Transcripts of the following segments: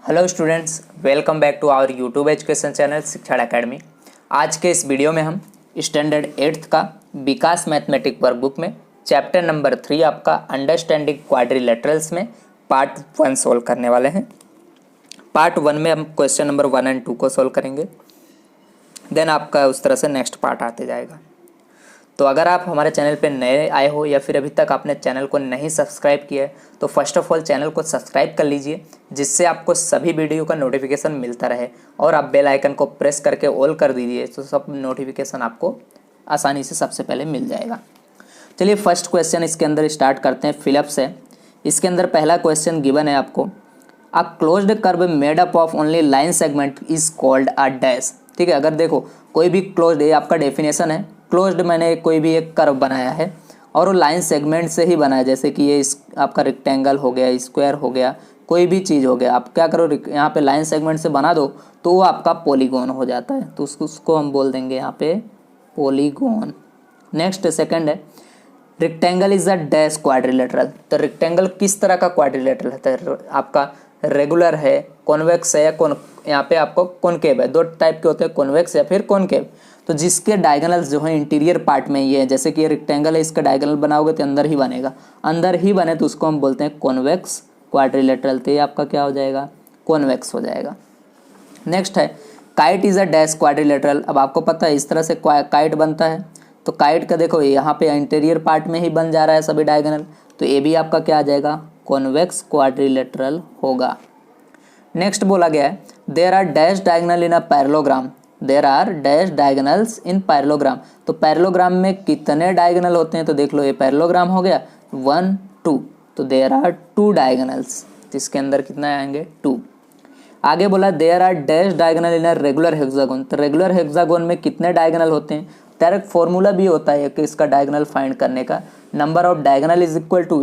Hello students, welcome back to our YouTube education channel Shikshan academy. आज के इस video में हम स्टैंडर्ड 8th का विकास मैथमेटिक वर्कबुक में चैप्टर नंबर 3 आपका अंडरस्टैंडिंग क्वाड्रिलेटरल्स में पार्ट 1 सोल्व करने वाले हैं। पार्ट 1 में हम क्वेश्चन नंबर 1 और 2 को सोल्व करेंगे, देन आपका उस तरह से नेक्स्ट पार्ट आते जाएगा। तो अगर आप हमारे चैनल पे नए आए हो या फिर अभी तक आपने चैनल को नहीं सब्सक्राइब किया है तो फर्स्ट ऑफ ऑल चैनल को सब्सक्राइब कर लीजिए, जिससे आपको सभी वीडियो का नोटिफिकेशन मिलता रहे और आप बेल आइकन को प्रेस करके ऑल कर दीजिए तो सब नोटिफिकेशन आपको आसानी से सबसे पहले मिल जाएगा। चलिए फर्स्ट क्वेश्चन इसके अंदर स्टार्ट करते हैं। फिलिप से इसके अंदर पहला क्वेश्चन गिवन है आपको, a closed curve made up of only line segment is called a dash. ठीक है, अगर देखो कोई भी क्लोज्ड, ये आपका डेफिनेशन है, क्लोज्ड मैंने कोई भी एक कर्व बनाया है और वो लाइन सेगमेंट से ही बनाया, जैसे कि ये आपका रेक्टेंगल हो गया, स्क्वायर हो गया, कोई भी चीज़ हो गया, आप क्या करो यहाँ पे लाइन सेगमेंट से बना दो तो वो आपका पॉलीगॉन हो जाता है, तो उसको हम बोल देंगे यहाँ पे पॉलीगॉन। नेक्स्ट सेकंड है, rectangle is a dash quadrilateral. तो रेक्टेंगल किस तरह का क्वाड्रिलेटरल है? तो आपका रेगुलर है, कॉन्वेक्स है या यहाँ पे आपको कॉनकेव है। दो टाइप के होते हैं, कॉन्वेक्स या फिर कॉनकेव। तो जिसके डायगोनल्स जो है इंटीरियर पार्ट में ये है, जैसे कि ये रेक्टेंगल है, इसका डायगोनल बनाओगे तो अंदर ही बनेगा, अंदर ही बने तो उसको हम बोलते हैं कॉन्वेक्स क्वाड्रिलेटरल। तो ये आपका क्या हो जाएगा? कॉन्वेक्स हो जाएगा। नेक्स्ट है, kite is a dash quadrilateral. अब आपको पता है इस तरह से काइट बनता है, तो काइट का देखो यहाँ पे इंटीरियर पार्ट में ही बन जा रहा है सभी डायगोनल, तो ये भी आपका क्या आ जाएगा? कॉन्वेक्स क्वाड्रिलेटरल होगा। नेक्स्ट बोला गया है, there are dash diagonal in a parallelogram. There are dash diagonals in parallelogram. तो पैरेललोग्राम में कितने डायगोनल होते हैं? तो देख लो, ये पैरेललोग्राम हो गया 1 2, तो देयर आर 2 डायगोनल्स। तो इसके अंदर कितना आएंगे? 2। आगे बोला there are dash diagonal in a regular hexagon. तो रेगुलर हेक्सागोन में कितने डायगोनल होते हैं? डायरेक्ट फॉर्मूला भी होता है कि इसका डायगोनल फाइंड करने का, number of diagonal is equal to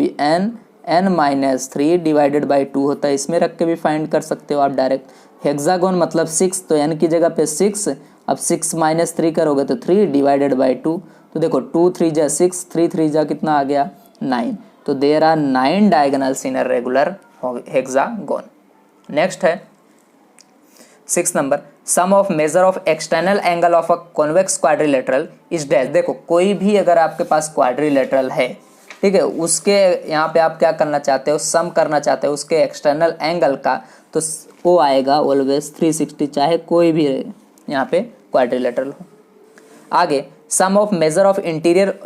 n-3 divided by 2 होता है। इसमें रख के भी फाइंड कर सकते हो आप डायरेक्ट। हेक्सागोन मतलब 6, तो n की जगह पे 6, अब 6 - 3 करोगे तो 3 डिवाइडेड बाई 2। तो देखो 2 3 जा 6, 3 3 जा कितना आ गया? 9। तो there are 9 diagonals in a regular hexagon. Next है 6 number, sum of measure of external angle of a convex quadrilateral is dash. देखो कोई भी अगर आपके पास क्वाड्रिलेटरल है, ठीक है, उसके यहाँ पे आप क्या करना चाहते हो? सम करना चाहते हो उसके एक्सटर्नल एंगल का, तो वो आएगा ऑलवेज 360, चाहे कोई भी यहाँ पे क्वाड्रिलेटरल हो। आगे sum of measure of interior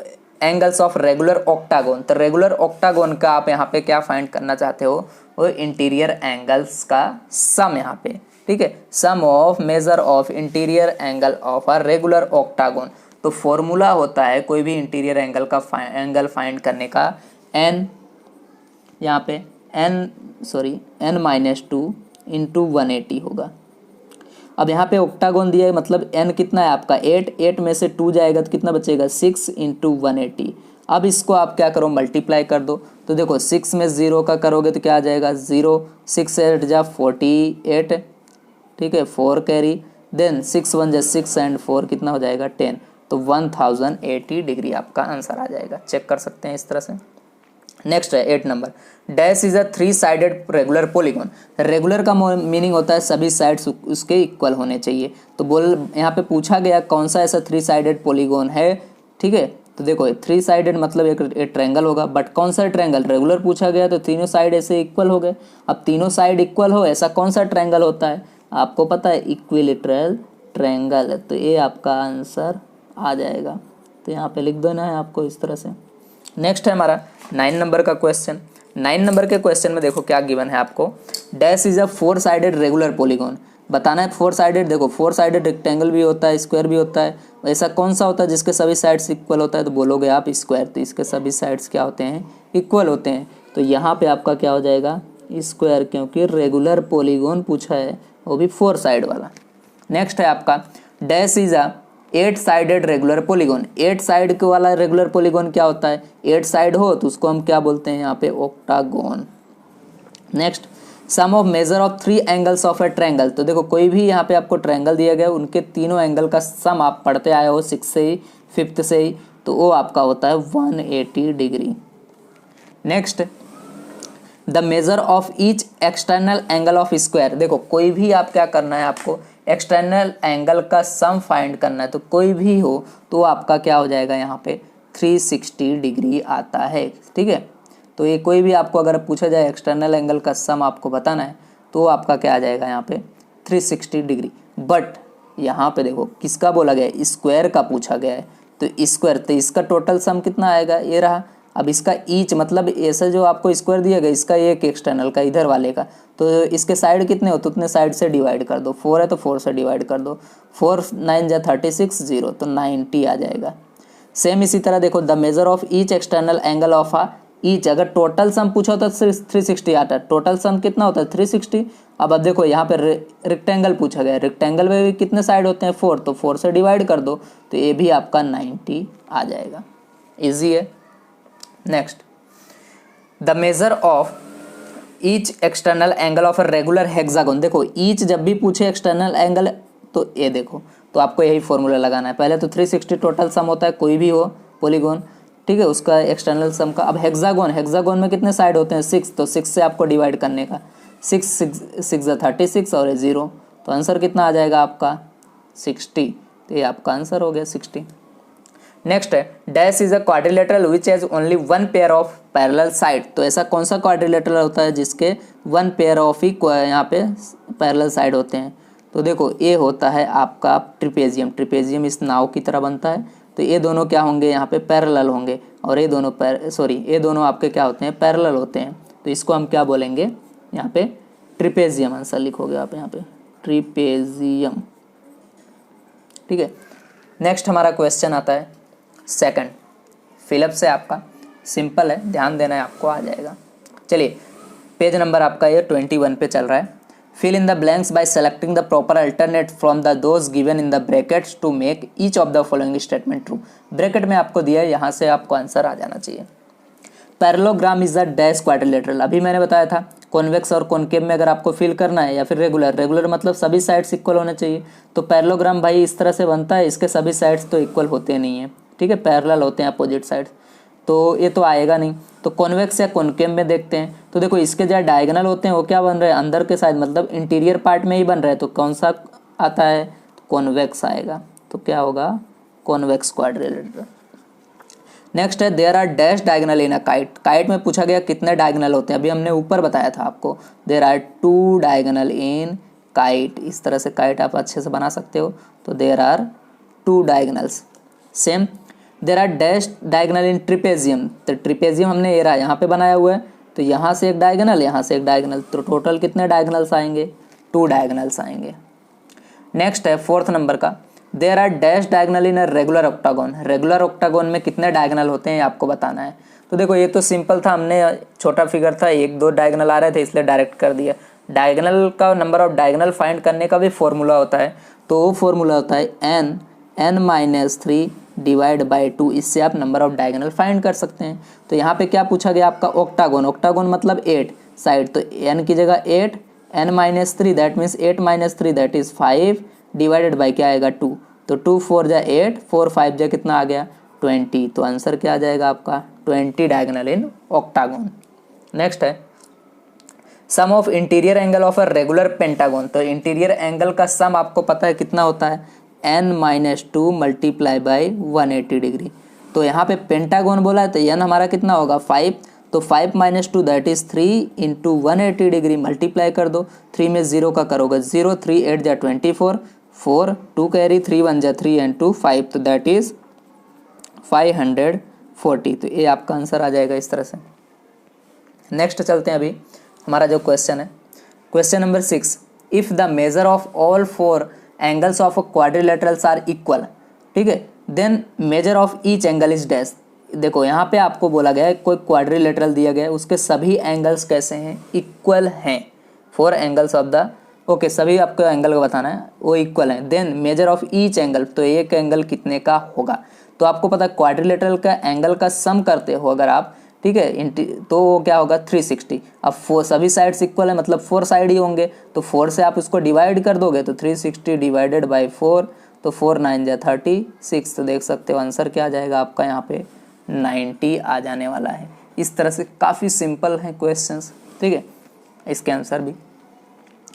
angles of regular octagon. तो रेगुलर ऑक्टागोन का आप यहाँ पे क्या फाइंड करना चाहते हो? वो इंटीरियर एंगल्स का सम यहाँ पे, ठीक है, sum of measure of interior angle of a regular octagon. तो फॉर्मूला होता है कोई भी इंटीरियर एंगल का एंगल फाइंड करने का, n यहाँ पे n-2 इंटू 180 होगा। अब यहाँ पे ऑक्टागोन दिया है, मतलब n कितना है आपका? 8 में से 2 जाएगा तो कितना बचेगा? 6 इंटू 180। अब इसको आप क्या करो? मल्टीप्लाई कर दो। तो देखो 6 में 0 का करोगे तो क्या आ जाएगा? 0, 6 8 जा 48, ठीक है, 4 कैरी, देन 6 1 जा 6 एंड 4 कितना हो जाएगा? 10। तो 1080 डिग्री आपका आंसर आ जाएगा। चेक कर सकते हैं इस तरह से। नेक्स्ट है 8 number, dash is a 3 sided regular polygon. Regular का मीनिंग होता है सभी साइड्स उसके इक्वल होने चाहिए। तो यहाँ पे पूछा गया कौन सा ऐसा 3 साइडेड पॉलीगॉन है, ठीक है। तो देखो 3 साइडेड मतलब एक ट्रायंगल होगा, बट कौन सा ट्रायंगल? रेगुलर पूछा गया तो तीनों साइड ऐसे इक्वल हो गए। अब तीनों साइड इक्वल हो ऐसा कौन सा ट्रायंगल होता है? आपको पता है, इक्विलेटरल ट्रायंगल। तो ये आपका आंसर आ जाएगा। तो यहाँ पे लिख देना है आपको इस तरह से। नेक्स्ट है हमारा 9 नंबर का क्वेश्चन। 9 नंबर के क्वेश्चन में देखो क्या गिवन है आपको, dash is a 4 sided regular polygon. बताना है 4 साइडेड। देखो 4 साइडेड रेक्टेंगल भी होता है, स्क्वायर भी होता है, ऐसा कौन सा होता है जिसके सभी साइड्स इक्वल होता है? तो बोलोगे आप स्क्वायर। तो इसके सभी साइड्स क्या होते हैं? इक्वल होते हैं। तो यहाँ पे आपका क्या हो जाएगा? स्क्वायर, क्योंकि रेगुलर पॉलीगॉन पूछा है, वो भी 4 साइड वाला। नेक्स्ट है आपका, dash is a 8 sided regular polygon. 8 side वाला रेगुलर पॉलीगॉन क्या होता है? 8 साइड हो तो उसको हम क्या बोलते हैं? यहाँ पे octagon. Next, sum of measure of 3 angles of a triangle. तो देखो कोई भी यहाँ पे आपको ट्रायंगल दिया गया, उनके तीनों एंगल का सम आप पढ़ते आए हो 6 से ही, 5th से ही, तो वो आपका होता है 180 degree. Next, the measure of each external angle of square. देखो कोई भी आप क्या करना है, आपको एक्सटर्नल एंगल का सम फाइंड करना है, तो कोई भी हो तो आपका क्या हो जाएगा यहाँ पे 360 डिग्री आता है। ठीक है, तो ये कोई भी आपको अगर पूछा जाए एक्सटर्नल एंगल का सम आपको बताना है तो आपका क्या आ जाएगा यहाँ पे 360 डिग्री। बट यहाँ पे देखो किसका बोला गया है, स्क्वायर का पूछा गया है, तो स्क्वायर, तो इसका टोटल सम कितना आएगा, ये रहा। अब इसका ईच मतलब ऐसा जो आपको स्क्वायर दिया गया इसका एक एक्सटर्नल का इधर वाले का, तो इसके साइड कितने हो तो उतने साइड से डिवाइड कर दो, 4 है तो 4 से डिवाइड कर दो, 4 9 जा 36 0 तो 90 आ जाएगा। सेम इसी तरह देखो the measure of each external angle of a each, अगर टोटल सम पूछा होता तो 360 आता है, टोटल सम कितना होता है 360। अब देखो यहाँ पे रेक्टेंगल पूछा गया है, रेक्टेंगल में भी कितने साइड होते हैं 4, तो 4 से डिवाइड कर दो तो ये भी आपका 90 आ जाएगा। इजी है। Next, the measure of each external angle of a regular hexagon. देखो ईच जब भी पूछे एक्सटर्नल एंगल तो ये देखो, तो आपको यही फॉर्मूला लगाना है। पहले तो 360 टोटल सम होता है कोई भी हो पॉलीगॉन, ठीक है, उसका एक्सटर्नल सम का। अब हेक्सागोन, हेक्सागोन में कितने साइड होते हैं 6, तो 6 से आपको डिवाइड करने का, 6 6 36 और 0, तो आंसर कितना आ जाएगा आपका 60। तो ये आपका आंसर हो गया 60। नेक्स्ट है dash is a quadrilateral which has only one pair of parallel side. तो ऐसा कौन सा क्वाड्रिलेटरल होता है जिसके वन पेयर ऑफ ही यहाँ पे पैरेलल साइड होते हैं। तो देखो ये होता है आपका ट्रिपेजियम। ट्रिपेजियम इस नाव की तरह बनता है, तो ये दोनों क्या होंगे यहाँ पे पैरेलल होंगे, और ये दोनों ये दोनों आपके क्या होते हैं पैरेलल होते हैं, तो इसको हम क्या बोलेंगे यहाँ पे ट्रिपेजियम। आंसर लिखोगे आप यहाँ पे ट्रिपेजियम। ठीक है, नेक्स्ट हमारा क्वेश्चन आता है सेकंड, फिलिप से आपका सिंपल है, ध्यान देना है आपको, आ जाएगा। चलिए पेज नंबर आपका ये 21 पे चल रहा है। Fill in the blanks by selecting the proper alternate from the those given in the brackets to make each of the following statement true. Bracket में आपको दिया है, यहाँ से आपको आंसर आ जाना चाहिए। Parallelogram is the dash quadrilateral. अभी मैंने बताया था कॉन्वेक्स और कॉनकेव में अगर आपको फिल करना है, या फिर रेगुलर, रेगुलर मतलब सभी साइड्स इक्वल होने चाहिए। तो पैरेललोग्राम भाई इस तरह से बनता है, इसके सभी साइड्स तो इक्वल होते नहीं है, ठीक है, पैरेलल होते हैं अपोजिट साइड, तो ये तो आएगा नहीं। तो कॉन्वेक्स या कॉनकेव में देखते हैं, तो देखो इसके जो डायगोनल होते हैं वो क्या बन रहे हैं अंदर के साइड, मतलब इंटीरियर पार्ट में ही बन रहे हैं, तो कौन सा आता है कॉन्वेक्स आएगा, तो क्या होगा कॉन्वेक्स क्वाड्रिलेटरल। नेक्स्ट है there are dash diagonal in a kite. Kite में पूछा गया कितने डायगोनल होते हैं, अभी हमने ऊपर बताया था आपको, there are 2 diagonal in kite. इस तरह से काइट आप अच्छे से बना सकते हो, तो there are 2 diagonals. Same there are dash diagonal in trapezium. तो ट्रिपेजियम हमने एरा यहाँ पे बनाया हुआ है, तो यहाँ से एक डायगोनल, यहाँ से एक डायगोनल, तो टोटल कितने डायगोनल्स आएंगे 2 डायगोनल्स आएंगे। नेक्स्ट है फोर्थ नंबर का, there are dash diagonal in a regular octagon. Regular octagon में कितने डायगोनल होते हैं आपको बताना है। तो देखो ये तो सिंपल था, हमने छोटा फिगर था, 1 2 डायगोनल आ रहे थे इसलिए डायरेक्ट कर दिया। डायगोनल का नंबर ऑफ डायगोनल फाइंड करने का भी फॉर्मूला होता है, तो वो फॉर्मूला होता है n-3 डिवाइड बाई 2। इससे आप नंबर ऑफ डायगोनल फाइंड कर सकते हैं। तो यहाँ पे क्या पूछा गया आपका ऑक्टागोन। ऑक्टागोन मतलब 8 साइड, तो n की जगह 8, n-3 that means 8 - 3 that is 5 divided by क्या आएगा 2, तो 2 4 जा 8, 4 5 जा कितना आ गया 20। तो आंसर क्या आ जाएगा आपका 20 डायगोनल इन ऑक्टागोन। नेक्स्ट है sum of interior angle of a regular pentagon. तो इंटीरियर एंगल का सम आपको पता है कितना होता है n-2 मल्टीप्लाई बाई 180 डिग्री। तो यहाँ पे पेंटागोन बोला है तो n हमारा कितना होगा 5, तो 5 - 2 that is 3 into 180 degree multiply कर दो, 3 में 0 का करोगे 0, 3 8 जा 24, 4 2 कैरी 3 1 जा 3 एंड 2 5, तो दैट इज 540। तो ये आपका आंसर आ जाएगा इस तरह से। नेक्स्ट चलते हैं, अभी हमारा जो क्वेश्चन है question number 6, if the measure of all 4 angles of quadrilaterals are equal, ठीक है, then measure of each angle is dash. देखो यहाँ पे आपको बोला गया है कोई क्वाड्रिलेटरल दिया गया है, उसके सभी एंगल्स कैसे हैं इक्वल हैं, 4 एंगल्स ऑफ द ओके सभी आपको एंगल को बताना है वो इक्वल है। Then measure of each angle, तो एक एंगल कितने का होगा। तो आपको पता है क्वाड्रिलेटरल का एंगल का सम करते हो अगर आप, ठीक है, तो वो क्या होगा 360। अब 4 सभी साइड्स इक्वल है मतलब 4 साइड ही होंगे, तो 4 से आप उसको डिवाइड कर दोगे तो 360 डिवाइडेड बाई 4, तो 4 9 जा 36। तो देख सकते हो आंसर क्या आ जाएगा आपका यहाँ पे 90 आ जाने वाला है। इस तरह से काफ़ी सिंपल हैं क्वेश्चंस, ठीक है, इसके आंसर भी।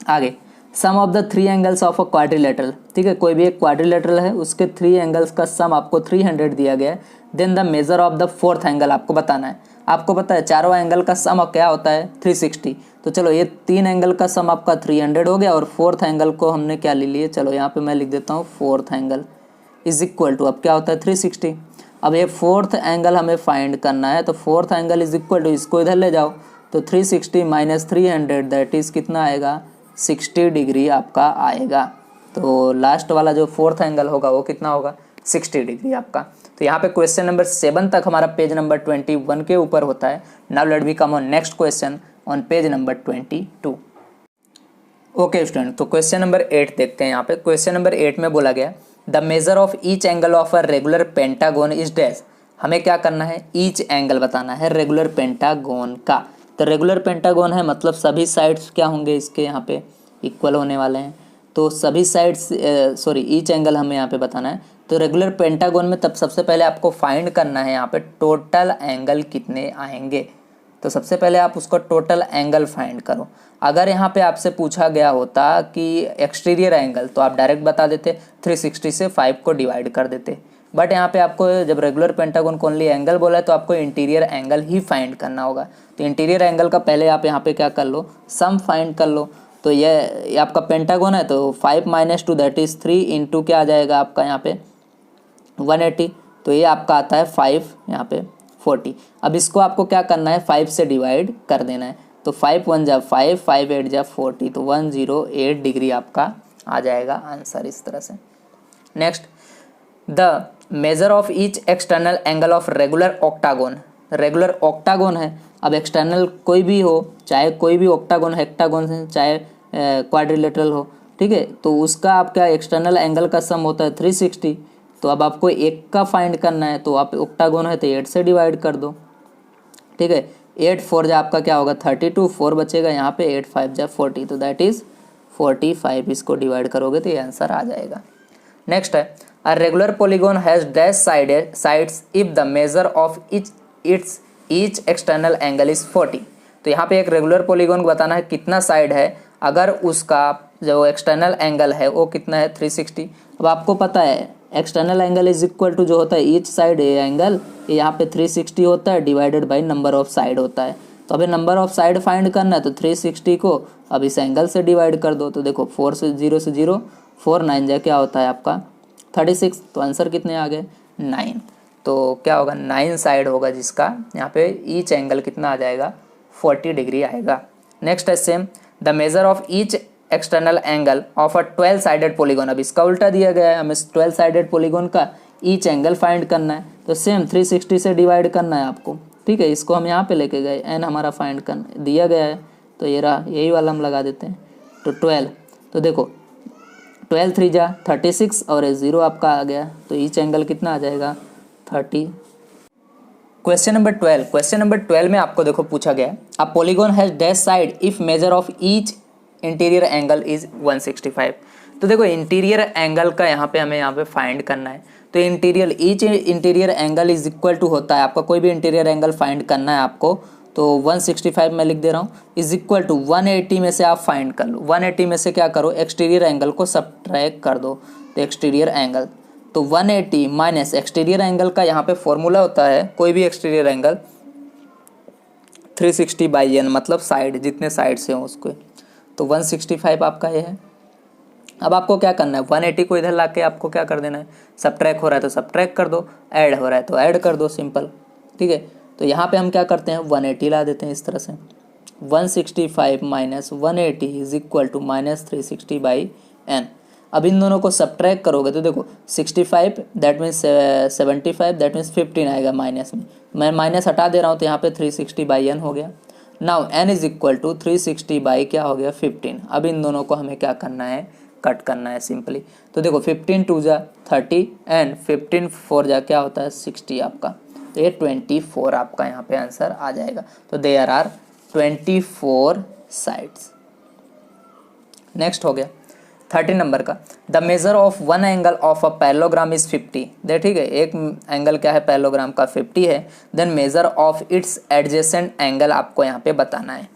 आगे, sum of the 3 angles of a quadrilateral, ठीक है, कोई भी एक क्वाड्रिलेटरल है उसके 3 एंगल्स का सम आपको 300 दिया गया है। Then the measure of the 4th angle आपको बताना है। आपको पता है चारों एंगल का सम क्या होता है 360। तो चलो ये 3 एंगल का सम आपका 300 हो गया और 4th एंगल को हमने क्या ले लिए, चलो यहाँ पे मैं लिख देता हूँ 4th angle is equal to, अब क्या होता है 360। अब ये 4th एंगल हमें फाइंड करना है, तो 4th angle is equal to, इसको इधर ले जाओ तो 360 माइनस 300 दैट इज़ कितना आएगा 60 डिग्री आपका आएगा। तो लास्ट वाला जो 4th एंगल होगा वो कितना होगा 60 डिग्री आपका। तो यहाँ पे क्वेश्चन नंबर 7 तक हमारा पेज नंबर 21 के ऊपर होता है। Now let we come on next question on page number 22। Okay student, तो क्वेश्चन नंबर 8 देखते हैं। यहाँ पे क्वेश्चन नंबर 8 में बोला गया the measure of each angle of a regular pentagon is dash. हमें क्या करना है, ईच एंगल बताना है रेगुलर पेंटागोन का। तो रेगुलर पेंटागोन है मतलब सभी साइड्स क्या होंगे इसके यहाँ पे इक्वल होने वाले हैं। तो सभी साइड्स ईच एंगल हमें यहाँ पे बताना है। तो रेगुलर पेंटागोन में तब सबसे पहले आपको फाइंड करना है यहाँ पे टोटल एंगल कितने आएंगे। तो सबसे पहले आप उसको टोटल एंगल फाइंड करो। अगर यहाँ पे आपसे पूछा गया होता कि एक्सटीरियर एंगल तो आप डायरेक्ट बता देते, 360 से 5 को डिवाइड कर देते। बट यहाँ पे आपको जब रेगुलर पेंटागोन को ओनली एंगल बोला है तो आपको इंटीरियर एंगल ही फाइंड करना होगा। तो इंटीरियर एंगल का पहले आप यहाँ पे क्या कर लो, सम फाइंड कर लो। तो ये आपका पेंटागोन है तो 5 माइनस 2 दैट इज़ 3 इंटू क्या आ जाएगा आपका यहाँ पे 180। तो ये आपका आता है 5 यहाँ पे 40। अब इसको आपको क्या करना है 5 से डिवाइड कर देना है। तो 5 1 जा 5, 5 8 जा 40, तो 108 डिग्री आपका आ जाएगा आंसर इस तरह से। Next, the measure of each external angle of regular octagon. Regular octagon है, अब एक्सटर्नल कोई भी हो, चाहे कोई भी ऑक्टागोन हेक्टागोन है चाहे क्वाड्रिलेटरल हो, ठीक है, तो उसका आपका एक्सटर्नल एंगल का सम होता है 360। तो अब आपको एक का फाइंड करना है, तो आप ऑक्टागोन है तो 8 से डिवाइड कर दो, ठीक है। 8 4 जा आपका क्या होगा 32, 4 बचेगा यहाँ पे, 8 5 जा 40, तो दैट इज़ 45। इसको डिवाइड करोगे तो ये आंसर आ जाएगा। नेक्स्ट है, a regular polygon has dash sides if the measure of each external angle is 40। तो यहाँ पे एक रेगुलर पॉलीगोन को बताना है कितना साइड है अगर उसका जो एक्सटर्नल एंगल है वो कितना है 360। अब आपको पता है external angle is equal to जो होता है ईच साइड ए एंगल, यहाँ पे 360 होता है divided by number of side होता है। तो अभी नंबर ऑफ साइड फाइंड करना है तो 360 को अब इस एंगल से डिवाइड कर दो। तो देखो 4 से 0, 4 9 जा क्या होता है आपका 36। तो आंसर कितने आ गए 9। तो क्या होगा 9 साइड होगा जिसका यहाँ पे ईच एंगल कितना आ जाएगा 40 डिग्री आएगा। नेक्स्ट है same, the measure of each external angle of a 12 sided polygon. अब इसका उल्टा दिया गया है, हमें 12 साइडेड पॉलीगोन का ईच एंगल फाइंड करना है। तो सेम 360 से डिवाइड करना है आपको, ठीक है। इसको हम यहाँ पे लेके गए, एन हमारा फाइंड करना दिया गया है तो ये रहा, यही वाला हम लगा देते हैं। तो 12, तो देखो 12 3 जा 36 और 0 आपका आ गया, तो ईच एंगल कितना आ जाएगा 30। क्वेश्चन नंबर 12, क्वेश्चन नंबर 12 में आपको देखो पूछा गया a polygon has dash side if measure of each interior angle is 165। तो देखो इंटीरियर एंगल का यहाँ पे फाइंड करना है। तो each interior angle is equal to होता है आपका, कोई भी इंटीरियर एंगल फाइंड करना है आपको तो 165 में लिख दे रहा हूँ इज इक्वल टू 180 में से आप फाइंड कर लो। 180 में से क्या करो एक्सटीरियर एंगल को सब्ट्रैक्ट कर दो। तो एक्सटीरियर एंगल तो 180 माइनस एक्सटीरियर एंगल का यहाँ पे फॉर्मूला होता है कोई भी एक्सटीरियर एंगल 360 बाई एन, मतलब साइड जितने साइड से हों उसको। तो 165 आपका ये है। अब आपको क्या करना है 180 को इधर ला के आपको क्या कर देना है, सब्ट्रैक्ट हो रहा है तो सब्ट्रैक्ट कर दो, ऐड हो रहा है तो ऐड कर दो, सिंपल, ठीक है। तो यहाँ पे हम क्या करते हैं 180 ला देते हैं इस तरह से। 165 minus 180 is equal to minus 360 by n. अब इन दोनों को सब्ट्रैक्ट करोगे तो देखो 65 दैट मीन्स 75 दैट मीन्स 15 आएगा माइनस में, मैं माइनस हटा दे रहा हूँ तो यहाँ पे 360 बाई एन हो गया। Now n is equal to 360 by क्या हो गया 15। अब इन दोनों को हमें क्या करना है कट करना है सिंपली। तो देखो 15 2 जा 30 एंड 15 4 जा क्या होता है 60 आपका, तो ये 24 आपका यहाँ पे आंसर आ जाएगा। तो देयर आर 24 साइड्स। नेक्स्ट हो गया 30 नंबर का, the measure of one angle of a parallelogram is 50। दे ठीक है, एक एंगल क्या है पैरेललोग्राम का 50 है। Then measure of its adjacent angle आपको यहाँ पे बताना है।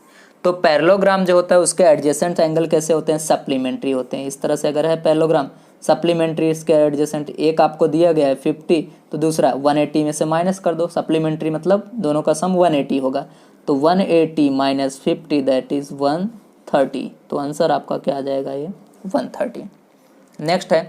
तो पैरेललोग्राम जो होता है उसके एडजेसेंट एंगल कैसे होते हैं, सप्लीमेंट्री होते हैं। इस तरह से अगर है पैरेललोग्राम, सप्लीमेंट्री इसके एडजेसेंट, एक आपको दिया गया है 50 तो दूसरा 180 में से माइनस कर दो, सप्लीमेंट्री मतलब दोनों का सम 180 होगा। तो 180 माइनस 50 दैट इज 130। तो आंसर आपका क्या आ जाएगा, ये 130। नेक्स्ट है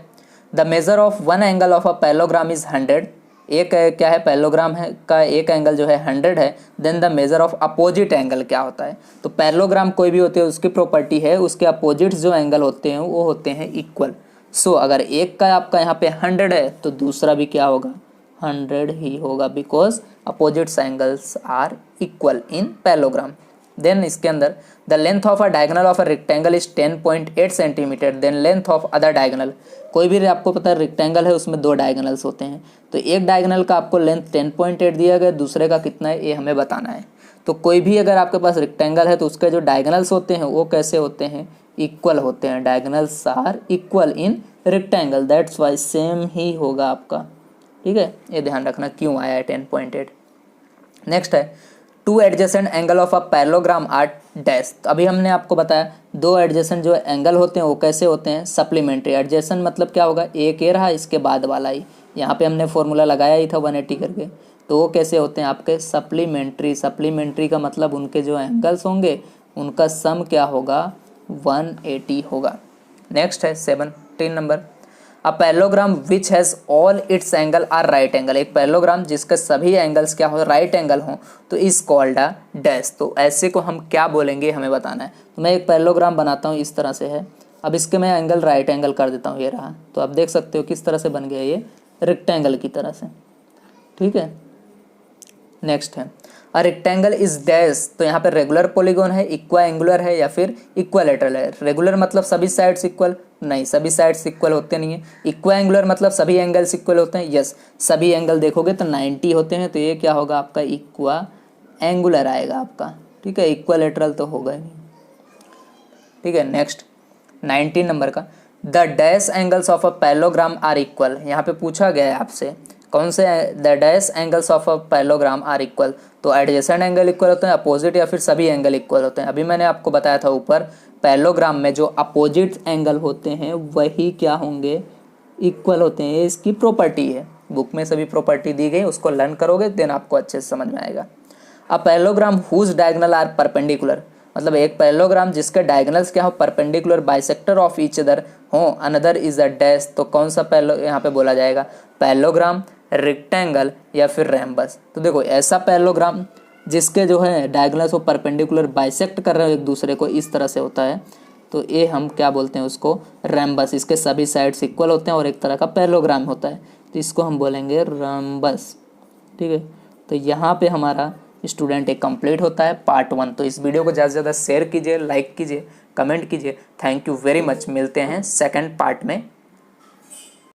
the measure of one angle of a parallelogram is 100। एक क्या है, पैरेललोग्राम है का एक एंगल जो है 100 है। Then the measure of opposite angle क्या होता है, तो पैरेललोग्राम कोई भी होती है उसकी प्रॉपर्टी है उसके अपोजिट जो एंगल होते हैं वो होते हैं इक्वल। सो अगर एक का आपका यहाँ पे 100 है तो दूसरा भी क्या होगा, 100 ही होगा, because opposites angles are equal in parallelogram. Then इसके अंदर the length of a diagonal of a rectangle is 10.8 centimetre. Then length of other diagonal, कोई भी आपको पता है रेक्टेंगल है उसमें दो डायगोनल्स होते हैं, तो एक डायगोनल का आपको लेंथ 10.8 दिया गया, दूसरे का कितना है ये हमें बताना है। तो कोई भी अगर आपके पास रेक्टेंगल है तो उसके जो डायगोनल्स होते हैं वो कैसे होते हैं, इक्वल होते हैं। Diagonals are equal in rectangle, that's why same ही होगा आपका। ठीक है, ये ध्यान रखना क्यों आया है 10.8। नेक्स्ट है two adjacent angle of a parallelogram are dash. अभी हमने आपको बताया दो एडजेसेंट जो एंगल होते हैं वो कैसे होते हैं, सप्लीमेंट्री। एडजेसेंट मतलब क्या होगा, एक ये रहा इसके बाद वाला ही, यहाँ पे हमने फॉर्मूला लगाया ही था 180 करके, तो वो कैसे होते हैं आपके सप्लीमेंट्री। सप्लीमेंट्री का मतलब उनके जो एंगल्स होंगे उनका सम क्या होगा, 180 होगा। नेक्स्ट है 17 number a parallelogram which has all its angle are right angle. एक पैरेललोग्राम जिसके सभी एंगल्स क्या हो, राइट एंगल हो, तो इस कॉल्ड अ डैश। तो ऐसे को हम क्या बोलेंगे हमें बताना है। तो मैं एक पैरेललोग्राम बनाता हूँ, इस तरह से है। अब इसके मैं एंगल राइट एंगल कर देता हूँ, ये रहा। तो आप देख सकते हो किस तरह से बन गया, ये रेक्टेंगल की तरह से। ठीक है, नेक्स्ट है अ रेक्टेंगल इज डैश। तो यहाँ पे रेगुलर पॉलीगॉन है, इक्वा एंगुलर है या फिर इक्वालेटरल है। रेगुलर मतलब सभी साइड्स इक्वल, नहीं सभी साइड्स इक्वल होते नहीं है। इक्वा एंगुलर मतलब सभी एंगल्स इक्वल होते हैं, यस सभी एंगल देखोगे तो 90 होते हैं, तो ये क्या होगा आपका इक्वा एंगुलर आएगा आपका। ठीक है, इक्वालेटरल तो होगा ही नहीं। ठीक है, नेक्स्ट 19 नंबर का the dash angles of a parallelogram are equal. यहाँ पे पूछा गया है आपसे कौन से the dash angles of a parallelogram are equal. तो एडजेसेंट एंगल इक्वल होते हैं, अपोजिट या फिर सभी एंगल इक्वल होते हैं। अभी मैंने आपको बताया था ऊपर पैरेललोग्राम में जो अपोजिट एंगल होते हैं वही क्या होंगे, इक्वल होते हैं। ये इसकी प्रॉपर्टी है, बुक में सभी प्रॉपर्टी दी गई, उसको लर्न करोगे देन आपको अच्छे से समझ में आएगा। A parallelogram whose diagonal are perpendicular, मतलब एक पैरेललोग्राम जिसके डायगोनल्स क्या हो, perpendicular bisector of each other हो, अनदर इज अ डैश। तो कौन सा यहाँ पे बोला जाएगा, पैरेललोग्राम, रेक्टेंगल या फिर रैम्बस। तो देखो ऐसा पैरेललोग्राम जिसके जो है डायगोनल्स वो परपेंडिकुलर बाइसेक्ट कर रहे हो एक दूसरे को, इस तरह से होता है, तो ये हम क्या बोलते हैं उसको, रैम्बस। इसके सभी साइड्स इक्वल होते हैं और एक तरह का पैरेललोग्राम होता है, तो इसको हम बोलेंगे रैम्बस। ठीक है, तो यहाँ पे हमारा स्टूडेंट एक कंप्लीट होता है पार्ट 1। तो इस वीडियो को ज़्यादा से ज़्यादा शेयर कीजिए, लाइक कीजिए, कमेंट कीजिए। थैंक यू वेरी मच, मिलते हैं सेकंड पार्ट में।